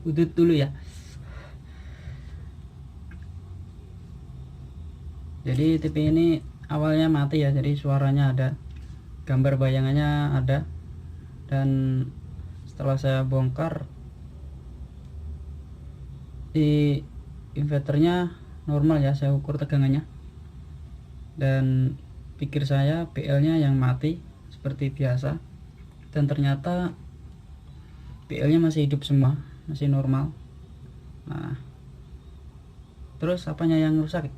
udut dulu ya. Jadi TV ini awalnya mati ya, jadi suaranya ada, gambar bayangannya ada, dan setelah saya bongkar di inverternya normal ya, saya ukur tegangannya, dan pikir saya PL nya yang mati seperti biasa, dan ternyata PL nya masih hidup semua, masih normal. Nah, terus apanya yang rusak?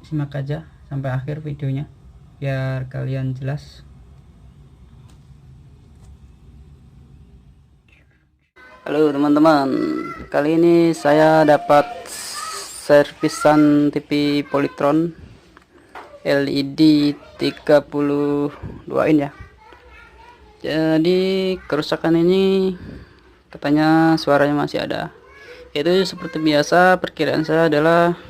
Simak aja sampai akhir videonya biar kalian jelas. Halo teman-teman, kali ini saya dapat servisan TV Polytron LED 32 in ya. Jadi kerusakan ini katanya suaranya masih ada. Itu seperti biasa, perkiraan saya adalah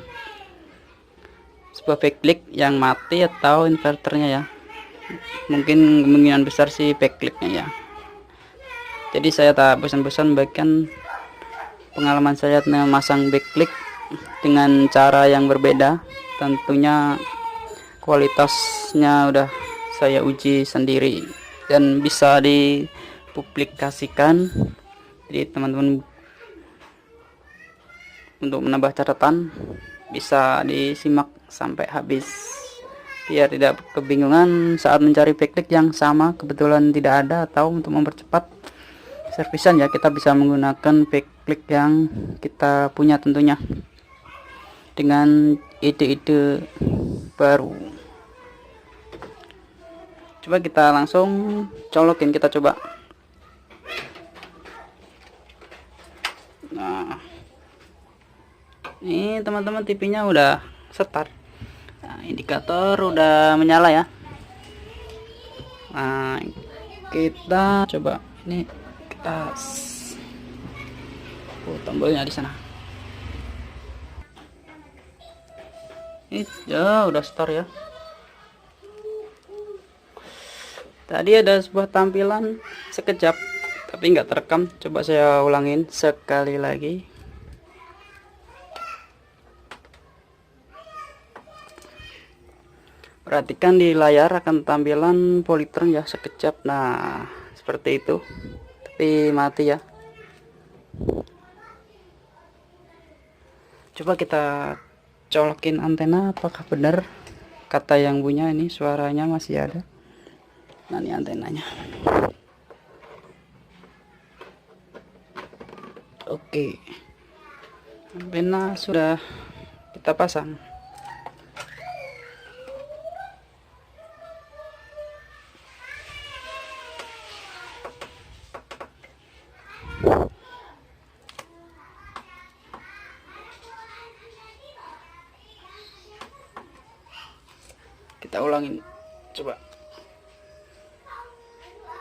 sebuah backlight yang mati atau inverternya ya. Mungkin kemungkinan besar sih backlightnya ya. Jadi saya tak bosan-bosan bagikan pengalaman saya memasang backlight dengan cara yang berbeda. Tentunya kualitasnya udah saya uji sendiri dan bisa dipublikasikan. Jadi teman-teman untuk menambah catatan bisa disimak sampai habis biar tidak kebingungan saat mencari backlight yang sama kebetulan tidak ada, atau untuk mempercepat servisan ya, kita bisa menggunakan backlight yang kita punya tentunya dengan ide-ide baru. Coba kita langsung colokin, kita coba. Nah, ini teman-teman TV-nya udah start. Nah, indikator udah menyala ya. Nah, kita coba ini, kita tombolnya di sana. Ini ya udah start ya. Tadi ada sebuah tampilan sekejap tapi nggak terekam. Coba saya ulangin sekali lagi. Perhatikan di layar akan tampilan Polytron ya sekejap. Nah, seperti itu. Tapi mati ya. Coba kita colokin antena, apakah benar kata yang punya ini suaranya masih ada. Nah, ini antenanya. Oke. Antena sudah kita pasang. Kita ulangin, coba.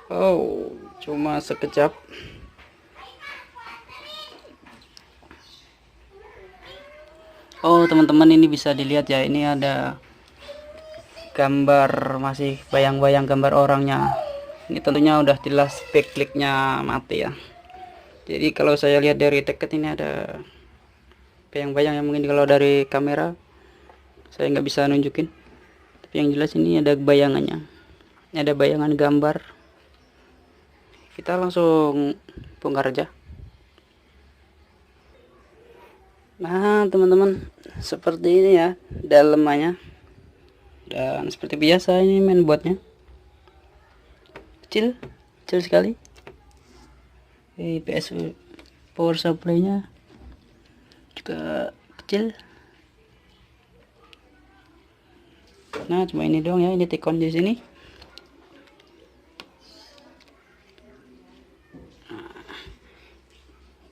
Oh, cuma sekejap. Oh teman-teman, ini bisa dilihat ya, ini ada gambar, masih bayang-bayang gambar orangnya. Ini tentunya udah jelas backlightnya mati ya. Jadi kalau saya lihat dari dekat ini ada bayang-bayang yang mungkin kalau dari kamera saya nggak bisa nunjukin, tapi yang jelas ini ada bayangannya, ada bayangan gambar. Kita langsung bongkar aja. Nah teman-teman, seperti ini ya dalemannya, dan seperti biasa ini mainboardnya kecil sekali. PS power supply nya juga kecil. Nah cuma ini doang ya, ini tikon di sini.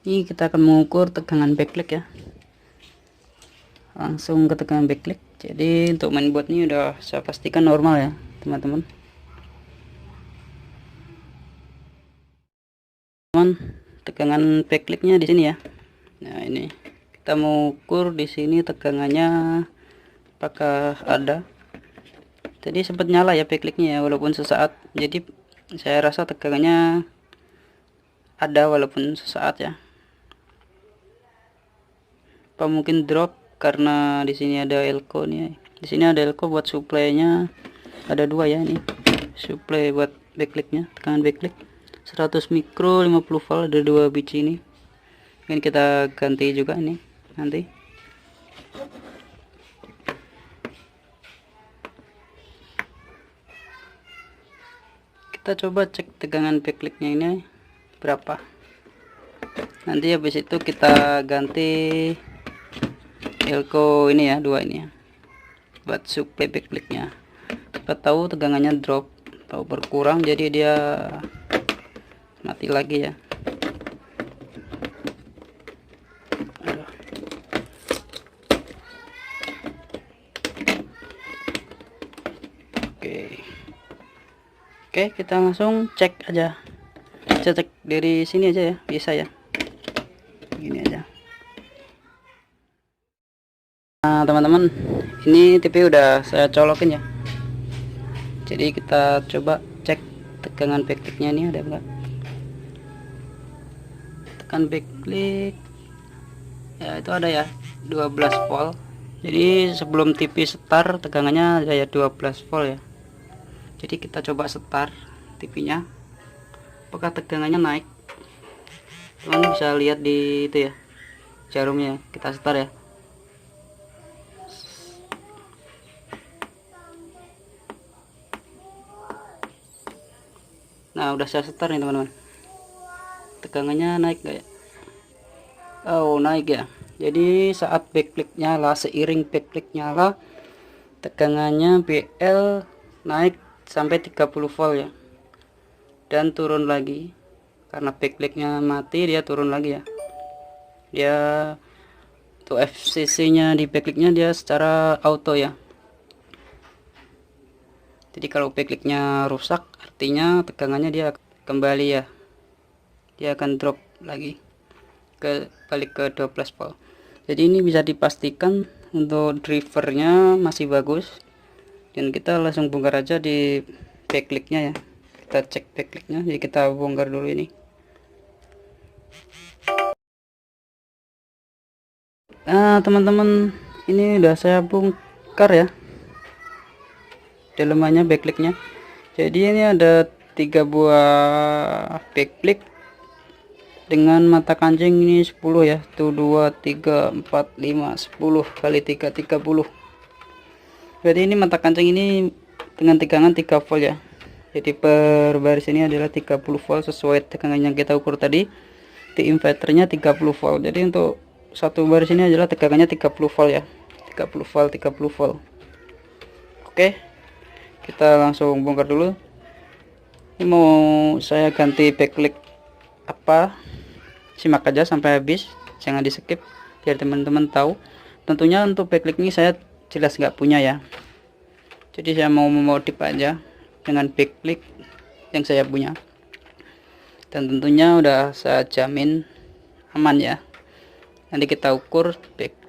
Ini kita akan mengukur tegangan backlight ya, langsung ke tegangan backlight. Jadi untuk mainboard ini udah saya pastikan normal ya teman-teman. Tegangan backlightnya di sini ya. Nah ini kita mau ukur di sini tegangannya apakah ada. Tadi sempat nyala ya backlightnya ya, walaupun sesaat. Jadi saya rasa tegangannya ada walaupun sesaat ya. apa mungkin drop karena di sini ada elko nih. Di sini ada elko buat supply-nya, ada dua ya, ini supply buat backlight-nya, tekanan backlight 100 mikro 50 volt, ada dua biji ini. Mungkin kita ganti juga ini nanti. Kita coba cek tegangan backlight-nya ini berapa. Nanti habis itu kita ganti elko ini ya, dua ini ya, buat supply backlight-nya. Kita tahu tegangannya drop atau berkurang, jadi dia mati lagi ya. Oke, kita langsung cek aja. Kita cek dari sini aja ya, bisa ya. Gini aja. Nah, teman-teman, ini TV udah saya colokin ya. Jadi kita coba cek tegangan backlight-nya ini ada enggak. Tekan backlight. Ya, itu ada ya, 12 volt. Jadi sebelum TV start tegangannya ada ya 12 volt ya. Jadi kita coba start TV-nya, apakah tegangannya naik. Teman bisa lihat di itu ya, jarumnya. Kita start ya. Nah, udah saya start nih teman-teman. Tegangannya naik gak ya? Oh, naik ya. Jadi saat backlight nyala, seiring backlight nyala, tegangannya BL naik sampai 30 volt ya, dan turun lagi karena backlight-nya mati, dia turun lagi ya. Dia tuh FCC nya di backlight-nya dia secara auto ya. Jadi kalau backlight-nya rusak artinya tegangannya dia kembali ya, dia akan drop lagi balik ke 12 volt. Jadi ini bisa dipastikan untuk drivernya masih bagus. Dan kita langsung bongkar aja di backlight-nya ya. Kita cek backlight-nya, jadi kita bongkar dulu ini. Nah, teman-teman, ini udah saya bongkar ya, dalemannya backlight-nya. Jadi ini ada 3 buah backlight dengan mata kancing ini 10 ya. 1 2 3 4 5 10 kali 3 30. Jadi ini mata kancing ini dengan tegangan 3 volt ya. Jadi per baris ini adalah 30 volt sesuai tegangan yang kita ukur tadi. Di inverternya 30 volt. Jadi untuk satu baris ini adalah tegangannya 30 volt ya. 30 volt, 30 volt. Oke. Kita langsung bongkar dulu. Ini mau saya ganti backlight apa? Simak aja sampai habis, jangan di skip biar teman-teman tahu. Tentunya untuk backlight ini saya jelas nggak punya ya, jadi saya mau memodif aja dengan backlight yang saya punya, dan tentunya udah saya jamin aman ya. Nanti kita ukur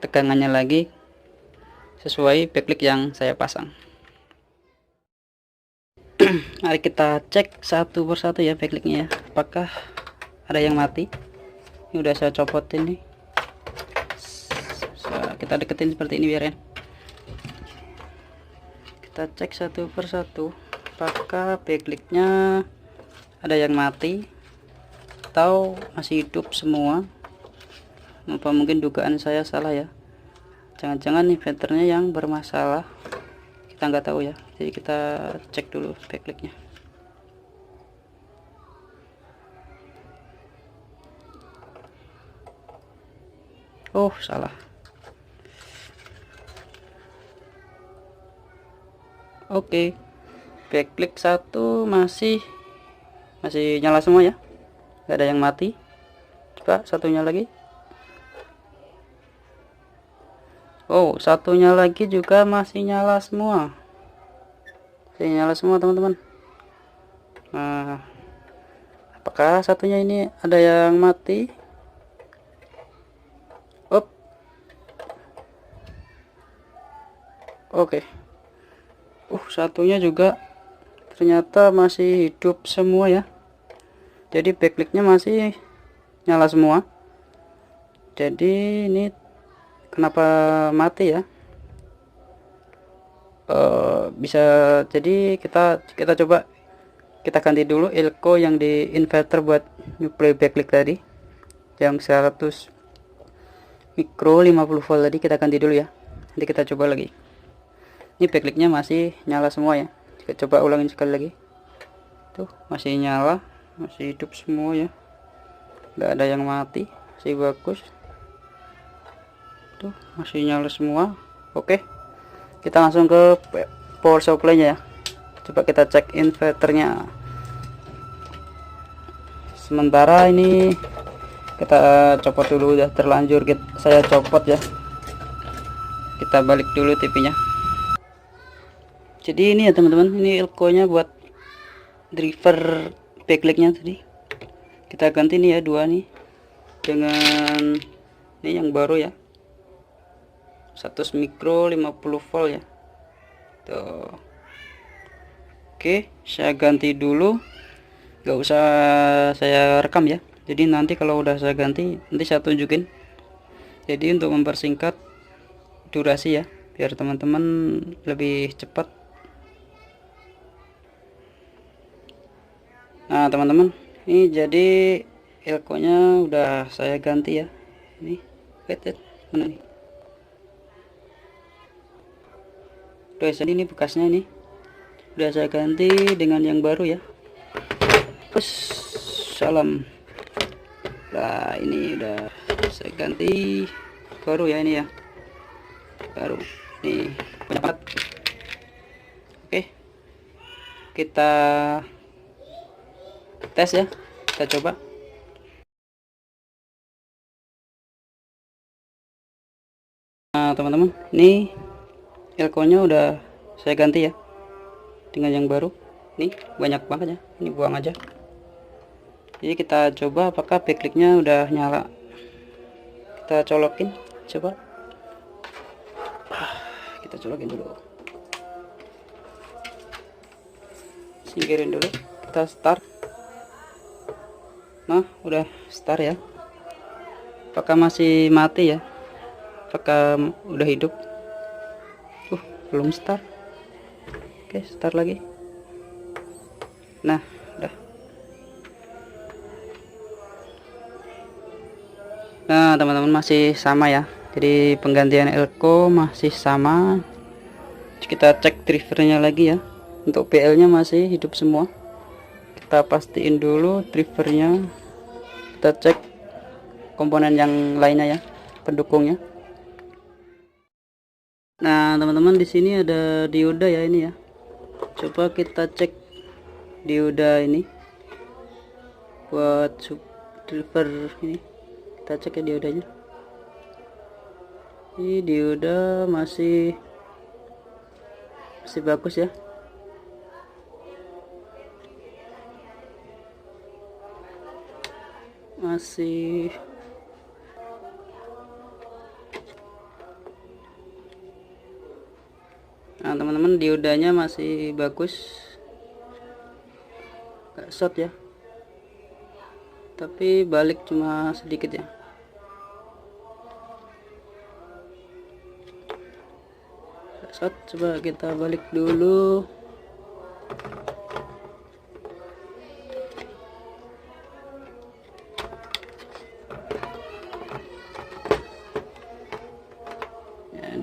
tegangannya lagi sesuai backlight yang saya pasang. Mari kita cek satu persatu ya backlightnya ya, apakah ada yang mati. Ini udah saya copotin nih, kita deketin seperti ini biar ya. Kita cek satu persatu apakah backlight-nya ada yang mati atau masih hidup semua. Apa mungkin dugaan saya salah ya, jangan-jangan inverternya yang bermasalah, kita nggak tahu ya. Jadi kita cek dulu backlight-nya. Oh, salah. Oke, backlight 1 masih nyala semua ya, nggak ada yang mati. Coba satunya lagi. Oh, satunya lagi juga masih nyala semua. Masih nyala semua teman-teman. Nah, apakah satunya ini ada yang mati? Up. Oke. Satunya juga ternyata masih hidup semua ya. Jadi backlightnya masih nyala semua. Jadi ini kenapa mati ya. Bisa jadi kita coba kita ganti dulu elko yang di inverter buat play backlight tadi yang 100 mikro 50 volt tadi, kita ganti dulu ya. Nanti kita coba lagi. Ini backlightnya masih nyala semua ya. Kita coba ulangin sekali lagi. Tuh masih nyala, masih hidup semua ya, nggak ada yang mati, masih bagus. Tuh masih nyala semua. Oke, kita langsung ke power supply nya ya. Coba kita cek inverternya. Sementara ini kita copot dulu, udah terlanjur saya copot ya. Kita balik dulu TV-nya. Jadi ini ya teman-teman, ini elko nya buat driver backlight-nya tadi. Kita ganti nih ya, dua nih dengan ini yang baru ya, 100 mikro 50 volt ya. Tuh. Oke, saya ganti dulu, nggak usah saya rekam ya. Jadi nanti kalau udah saya ganti, nanti saya tunjukin. Jadi untuk mempersingkat durasi ya, biar teman-teman lebih cepat. Nah teman-teman, ini jadi elko nya udah saya ganti ya. Ini mana nih? Udah, jadi ini bekasnya ini udah saya ganti dengan yang baru ya. Terus salam. Nah ini udah saya ganti baru ya, ini ya baru nih, pendapat. Oke, kita tes ya, kita coba. Nah teman-teman, ini elko nya udah saya ganti ya dengan yang baru. Nih banyak banget ya, ini buang aja. Jadi kita coba apakah backlight-nya udah nyala. Kita colokin, coba. Kita colokin dulu, singkirin dulu, kita start. Nah udah start ya. Apakah masih mati ya, apakah udah hidup? Belum start. Oke, start lagi. Nah udah. Nah teman-teman, masih sama ya, jadi penggantian elko masih sama. Kita cek drivernya lagi ya. Untuk PL nya masih hidup semua. Kita pastiin dulu drivernya, kita cek komponen yang lainnya ya, pendukungnya. Nah teman-teman, di sini ada dioda ya, ini ya. Coba kita cek dioda ini buat driver ini. Kita cek ya diodanya. Ini dioda masih bagus ya. Masih nah teman-teman, diodanya masih bagus, gak short ya, tapi balik cuma sedikit ya. Gak short, coba kita balik dulu.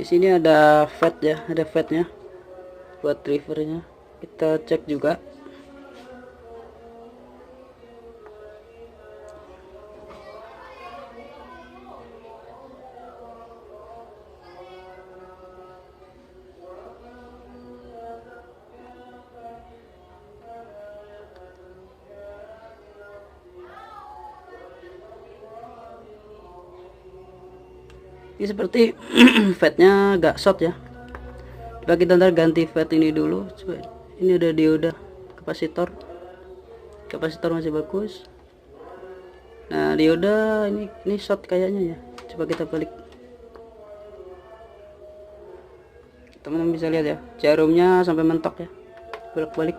Di sini ada fat ya, ada fatnya buat drivernya. Kita cek juga. Ini seperti fatnya agak short ya. Coba kita ntar ganti fat ini dulu. Coba, ini ada dioda kapasitor masih bagus. Nah dioda ini short kayaknya ya. Coba kita balik, teman-teman bisa lihat ya, jarumnya sampai mentok ya, bolak-balik.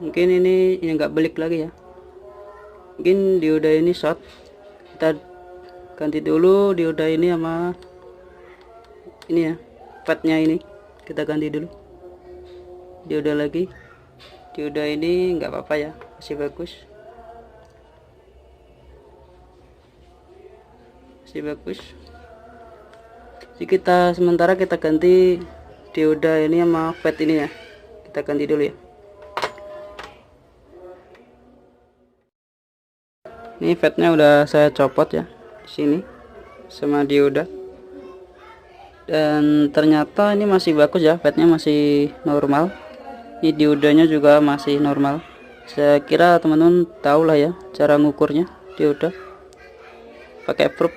Mungkin ini nggak balik lagi ya, mungkin dioda ini short. Kita ganti dulu dioda ini sama ini ya, padnya ini kita ganti dulu. Dioda lagi, dioda ini nggak apa-apa ya, masih bagus, masih bagus. Jadi kita sementara kita ganti dioda ini sama pad ini ya, kita ganti dulu ya. Ini fatnya udah saya copot ya di sini sama dioda, dan ternyata ini masih bagus ya, fatnya masih normal. Ini diodanya juga masih normal. Saya kira teman-teman tahu lah ya cara ngukurnya dioda pakai probe,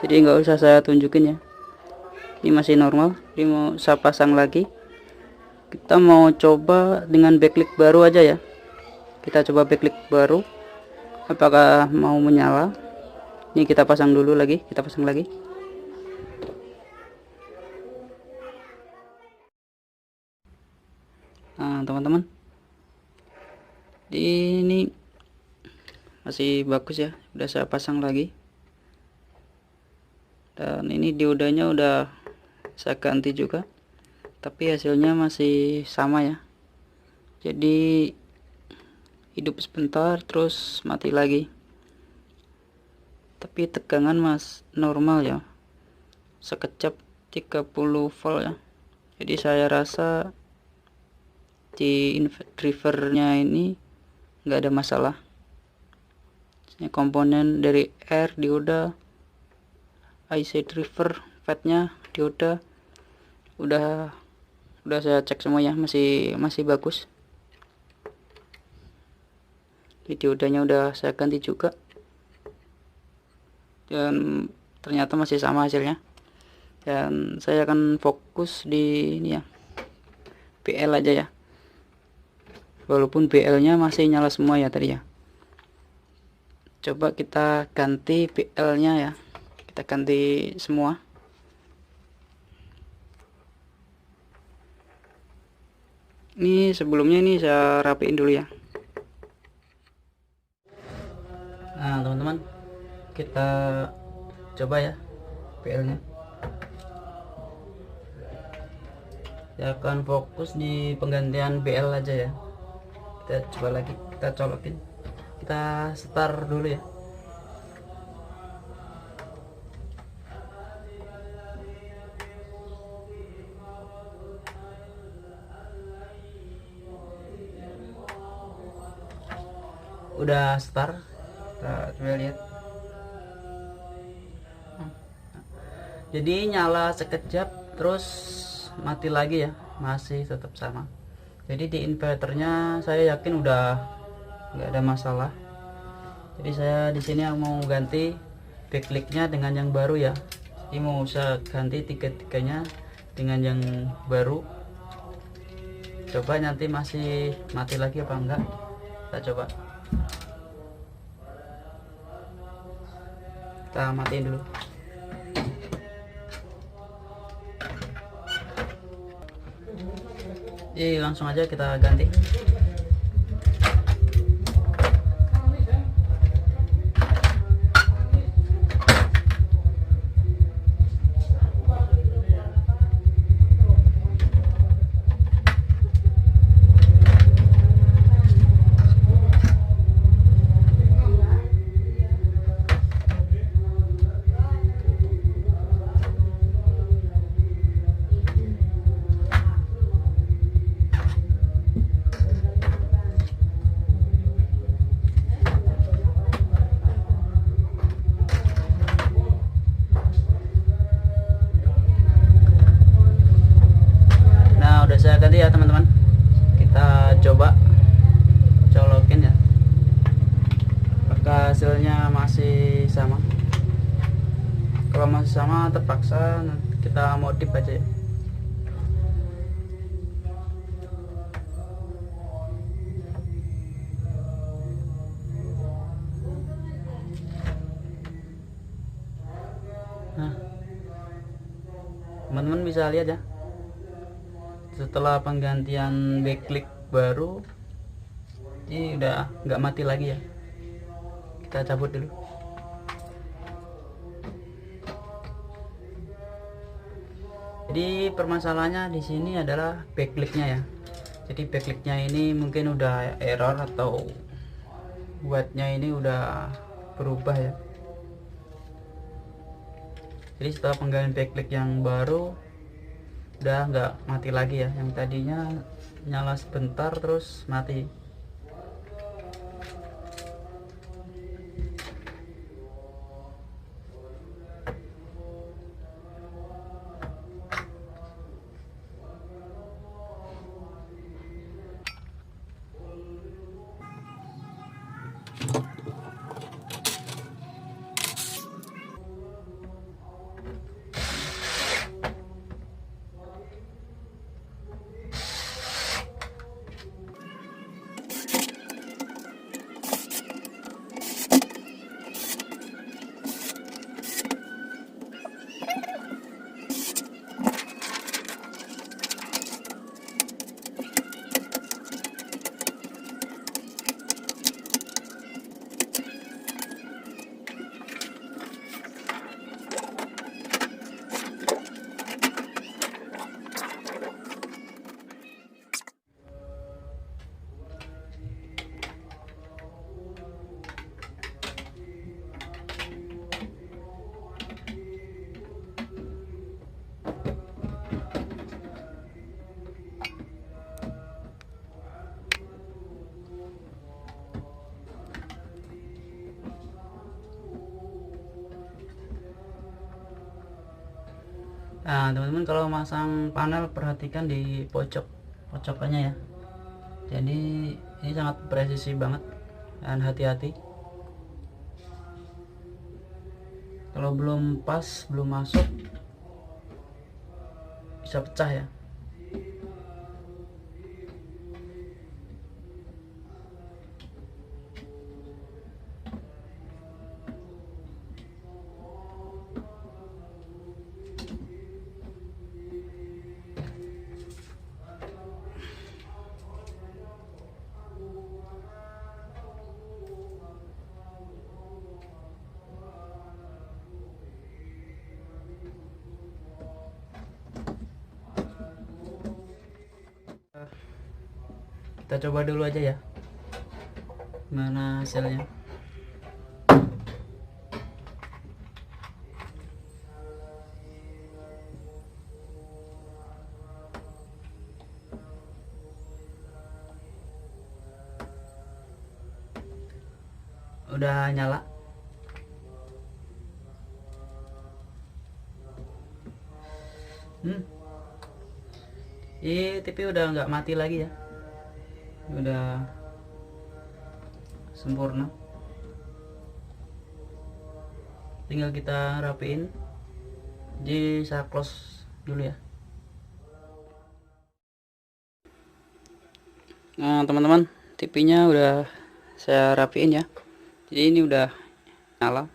jadi nggak usah saya tunjukin ya. Ini masih normal. Ini mau saya pasang lagi. Kita mau coba dengan backlight baru aja ya. Kita coba backlight baru, apakah mau menyala. Ini kita pasang dulu lagi, kita pasang lagi. Nah teman-teman, ini masih bagus ya, udah saya pasang lagi. Dan ini diodanya udah saya ganti juga, tapi hasilnya masih sama ya. Jadi hidup sebentar terus mati lagi, tapi tegangan normal ya, sekejap 30 volt ya. Jadi saya rasa di drivernya ini nggak ada masalah. Ini komponen dari air, dioda, IC driver, fatnya, dioda udah saya cek semuanya, masih bagus. Di diodanya udah saya ganti juga, dan ternyata masih sama hasilnya. Dan saya akan fokus di ini ya, BL aja ya, walaupun BL nya masih nyala semua ya tadi ya. Coba kita ganti BL nya ya, kita ganti semua. Ini sebelumnya ini saya rapiin dulu ya. Nah teman-teman, kita coba ya BL nya. Saya akan fokus di penggantian BL aja ya. Kita coba lagi, kita colokin, kita start dulu ya. Udah start, kita coba lihat. Jadi nyala sekejap terus mati lagi ya, masih tetap sama. Jadi di inverternya saya yakin udah nggak ada masalah. Jadi saya di sini mau ganti backlightnya dengan yang baru ya. Jadi mau saya ganti tiga-tiganya dengan yang baru. Coba nanti masih mati lagi apa enggak, kita coba. Kita matiin dulu. Jadi langsung aja kita ganti. Saya ganti ya teman-teman, kita coba colokin ya, apakah hasilnya masih sama. Kalau masih sama terpaksa kita modif aja ya. Nah teman-teman bisa lihat ya, setelah penggantian backlight baru ini udah nggak mati lagi ya. Kita cabut dulu. Jadi permasalahannya di sini adalah backlightnya ya. Jadi backlightnya ini mungkin udah error atau buatnya ini udah berubah ya. Jadi setelah penggantian backlight yang baru udah nggak mati lagi ya. Yang tadinya nyala sebentar terus mati. Nah teman-teman, kalau masang panel perhatikan di pojokannya ya. Jadi ini sangat presisi banget dan hati-hati. Kalau belum pas, belum masuk, bisa pecah ya. Kita coba dulu aja ya mana hasilnya. Udah nyala. Ini TV udah nggak mati lagi ya, udah sempurna. Tinggal kita rapiin. Jadi saya close dulu ya. Nah teman-teman, TV-nya udah saya rapiin ya. Jadi ini udah nyala,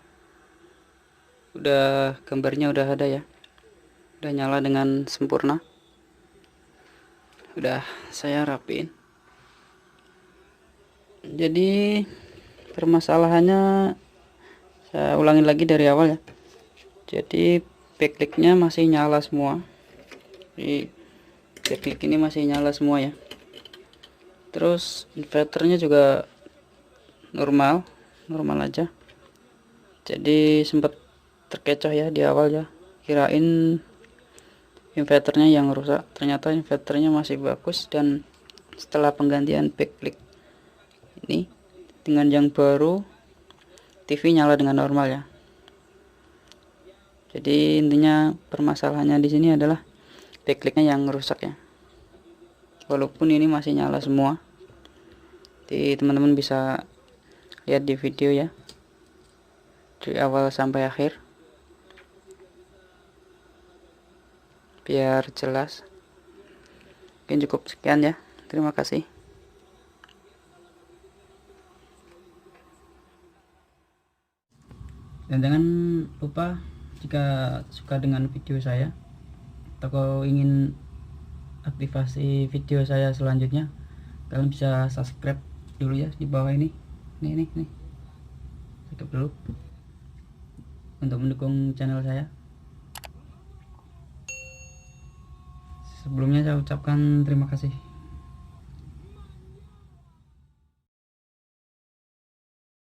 udah gambarnya udah ada ya, udah nyala dengan sempurna. Udah saya rapiin. Jadi permasalahannya saya ulangin lagi dari awal ya. Jadi backlightnya masih nyala semua. Jadi backlight ini masih nyala semua ya. Terus inverternya juga normal aja. Jadi sempat terkecoh ya di awal ya, kirain inverternya yang rusak, ternyata inverternya masih bagus. Dan setelah penggantian backlight ini dengan yang baru, TV nyala dengan normal ya. Jadi intinya permasalahannya di sini adalah backlightnya yang rusak ya, walaupun ini masih nyala semua. Jadi teman-teman bisa lihat di video ya, dari awal sampai akhir biar jelas. Mungkin cukup sekian ya, terima kasih. Dan jangan lupa, jika suka dengan video saya atau ingin aktivasi video saya selanjutnya, kalian bisa subscribe dulu ya di bawah ini. Nih subscribe dulu untuk mendukung channel saya. Sebelumnya saya ucapkan terima kasih.